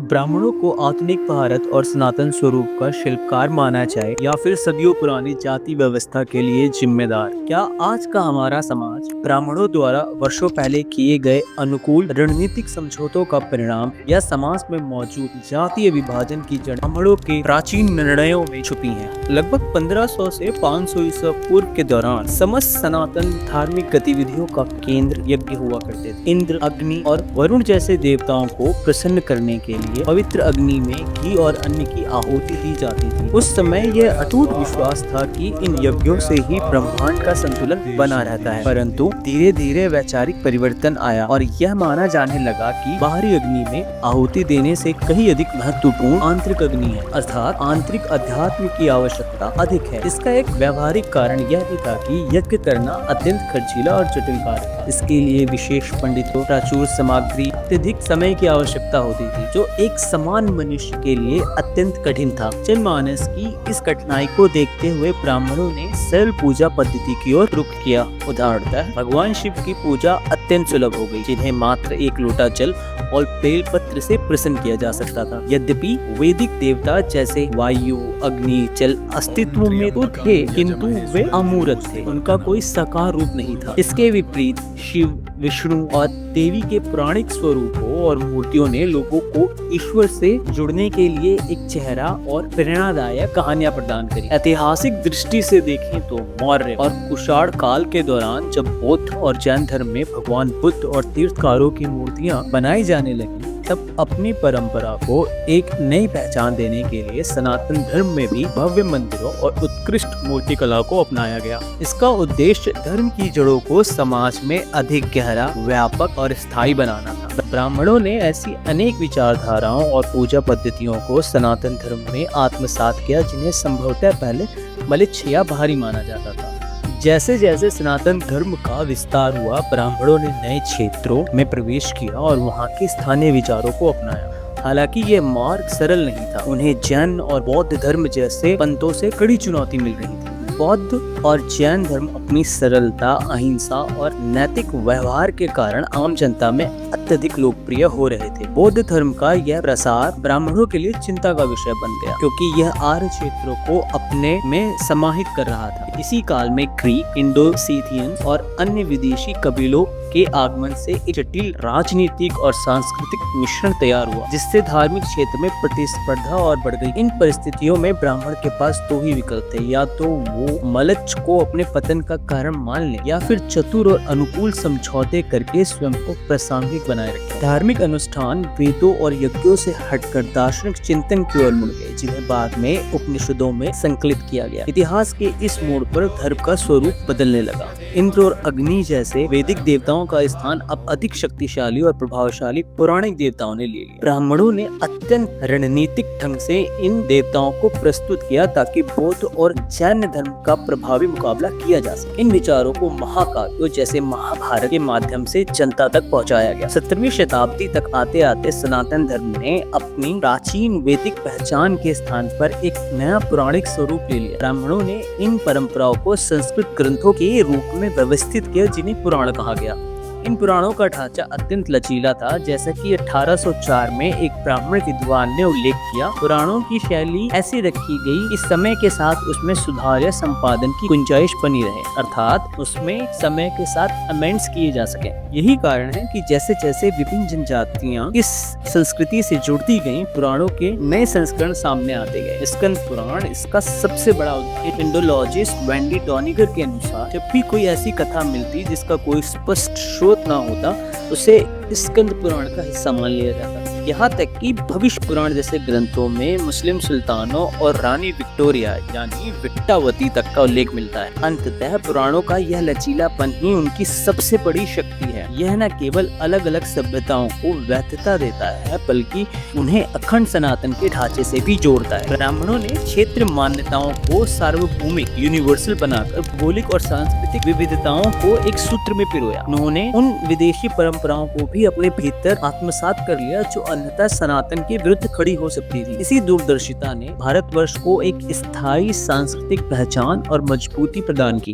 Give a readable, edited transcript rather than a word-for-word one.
ब्राह्मणों को आधुनिक भारत और सनातन स्वरूप का शिल्पकार माना जाए या फिर सदियों पुरानी जाति व्यवस्था के लिए जिम्मेदार। क्या आज का हमारा समाज ब्राह्मणों द्वारा वर्षों पहले किए गए अनुकूल रणनीतिक समझौतों का परिणाम या समाज में मौजूद जातीय विभाजन की जड़ ब्राह्मणों के प्राचीन निर्णयों में छुपी है? लगभग 1500 से 500 ईसा पूर्व के दौरान समस्त सनातन धार्मिक गतिविधियों का केंद्र यज्ञ हुआ करते थे। इंद्र, अग्नि और वरुण जैसे देवताओं को प्रसन्न करने के लिए पवित्र अग्नि में घी और अन्न की आहुति दी जाती थी। उस समय यह अटूट विश्वास था कि इन यज्ञों से ही ब्रह्मांड का संतुलन बना रहता है। परंतु धीरे धीरे वैचारिक परिवर्तन आया और यह माना जाने लगा कि बाहरी अग्नि में आहुति देने से कहीं अधिक महत्वपूर्ण आंतरिक अग्नि है, अर्थात आंतरिक अध्यात्म की आवश्यकता अधिक है। इसका एक व्यवहारिक कारण यह भी था कि यज्ञ करना अत्यंत खर्चीला और जटिल कार्य था। इसके लिए विशेष पंडितों, प्राचुर सामग्री, अत्यधिक समय की आवश्यकता होती थी, जो एक समान मनुष्य के लिए अत्यंत कठिन था। जनमानस की इस कठिनाई को देखते हुए ब्राह्मणों ने सरल पूजा पद्धति की ओर रुख किया। उदाहरणतः भगवान शिव की पूजा अत्यंत सुलभ हो गई, जिन्हें मात्र एक लोटा जल और बेल पत्र से प्रसन्न किया जा सकता था। यद्यपि वैदिक देवता जैसे वायु, अग्नि, जल अस्तित्व में तो थे, किंतु वे अमूर्त थे, उनका कोई साकार रूप नहीं था। इसके विपरीत शिव, विष्णु और देवी के पौराणिक स्वरूपों और मूर्तियों ने लोगों को ईश्वर से जुड़ने के लिए एक चेहरा और प्रेरणादायक कहानियां प्रदान करी। ऐतिहासिक दृष्टि से देखें तो मौर्य और कुषाण काल के दौरान जब बौद्ध और जैन धर्म में भगवान बुद्ध और तीर्थकारों की मूर्तियां बनाई जाने लगी, तब अपनी परंपरा को एक नई पहचान देने के लिए सनातन धर्म में भी भव्य मंदिरों और उत्कृष्ट मूर्तिकला को अपनाया गया। इसका उद्देश्य धर्म की जड़ों को समाज में अधिक गहरा, व्यापक और स्थायी बनाना था। ब्राह्मणों ने ऐसी अनेक विचारधाराओं और पूजा पद्धतियों को सनातन धर्म में आत्मसात किया, जिन्हें संभवतः पहले मलिच्छ या बाहरी माना जाता था। जैसे जैसे सनातन धर्म का विस्तार हुआ, ब्राह्मणों ने नए क्षेत्रों में प्रवेश किया और वहां के स्थानीय विचारों को अपनाया। हालांकि ये मार्ग सरल नहीं था। उन्हें जैन और बौद्ध धर्म जैसे पंथों से कड़ी चुनौती मिल रही थी। बौद्ध और जैन धर्म अपनी सरलता, अहिंसा और नैतिक व्यवहार के कारण आम जनता में अत्यधिक लोकप्रिय हो रहे थे। बौद्ध धर्म का यह प्रसार ब्राह्मणों के लिए चिंता का विषय बन गया, क्योंकि यह आर्य क्षेत्रों को अपने में समाहित कर रहा था। इसी काल में ग्रीक, इंडो-सीथियन और अन्य विदेशी कबीलों के आगमन से एक जटिल राजनीतिक और सांस्कृतिक मिश्रण तैयार हुआ, जिससे धार्मिक क्षेत्र में प्रतिस्पर्धा और बढ़ गई। इन परिस्थितियों में ब्राह्मण के पास दो ही विकल्प थे, या तो वो मलच्छ को अपने पतन का कारण मान ले, या फिर चतुर और अनुकूल समझौते करके स्वयं को प्रासंगिक बनाए रखे। धार्मिक अनुष्ठान वेदों और यज्ञों से हटकर दार्शनिक चिंतन की ओर मुड़ गए, जिन्हें बाद में उपनिषदों में संकलित किया गया। इतिहास के इस मोड़ पर धर्म का स्वरूप बदलने लगा। इंद्र और अग्नि जैसे वैदिक देवताओं का स्थान अब अधिक शक्तिशाली और प्रभावशाली पौराणिक देवताओं ने ले लिया। ब्राह्मणों ने अत्यंत रणनीतिक ढंग से इन देवताओं को प्रस्तुत किया ताकि बौद्ध और जैन धर्म का प्रभावी मुकाबला किया जा सके। इन विचारों को महाकाव्यों जैसे महाभारत के माध्यम से जनता तक पहुंचाया गया। 17वीं शताब्दी तक आते आते सनातन धर्म ने अपनी प्राचीन वैदिक पहचान के स्थान पर एक नया पौराणिक स्वरूप ले लिया। ब्राह्मणों ने इन परंपराओं को संस्कृत ग्रंथों के रूप में व्यवस्थित किया, जिन्हें पुराण कहा गया। इन पुराणों का ढांचा अत्यंत लचीला था, जैसा कि 1804 में एक ब्राह्मण विद्वान ने उल्लेख किया। पुराणों की शैली ऐसी रखी गई कि समय के साथ उसमें सुधार या संपादन की गुंजाइश बनी रहे, अर्थात उसमें समय के साथ अमेंड्स किए जा सके। यही कारण है कि जैसे जैसे विभिन्न जनजातियां इस संस्कृति से जुड़ती गईं, पुराणों के नए संस्करण सामने आते गए। स्कंद पुराण इसका सबसे बड़ा उदाहरण। इंडोलॉजिस्ट वेंडी डॉनिगर के अनुसार जब भी कोई ऐसी कथा मिलती जिसका कोई स्पष्ट स्रोत ना होता, उसे स्कंद पुराण का हिस्सा मान लिया जाता। यहाँ तक कि भविष्य पुराण जैसे ग्रंथों में मुस्लिम सुल्तानों और रानी विक्टोरिया यानी विक्टावती तक का उल्लेख मिलता है। अंततः पुराणों का यह लचीलापन ही उनकी सबसे बड़ी शक्ति है। यह न केवल अलग अलग सभ्यताओं को वैधता देता है, बल्कि उन्हें अखंड सनातन के ढांचे से भी जोड़ता है। ब्राह्मणों ने क्षेत्र मान्यताओं को सार्वभौमिक यूनिवर्सल बनाकर भौगोलिक और सांस्कृतिक विविधताओं को एक सूत्र में पिरोया। उन्होंने उन विदेशी परंपराओं को भी अपने भीतर आत्मसात कर लिया जो अन्यथा सनातन के विरुद्ध खड़ी हो सकती थी। इसी दूरदर्शिता ने भारतवर्ष को एक स्थायी सांस्कृतिक पहचान और मजबूती प्रदान की।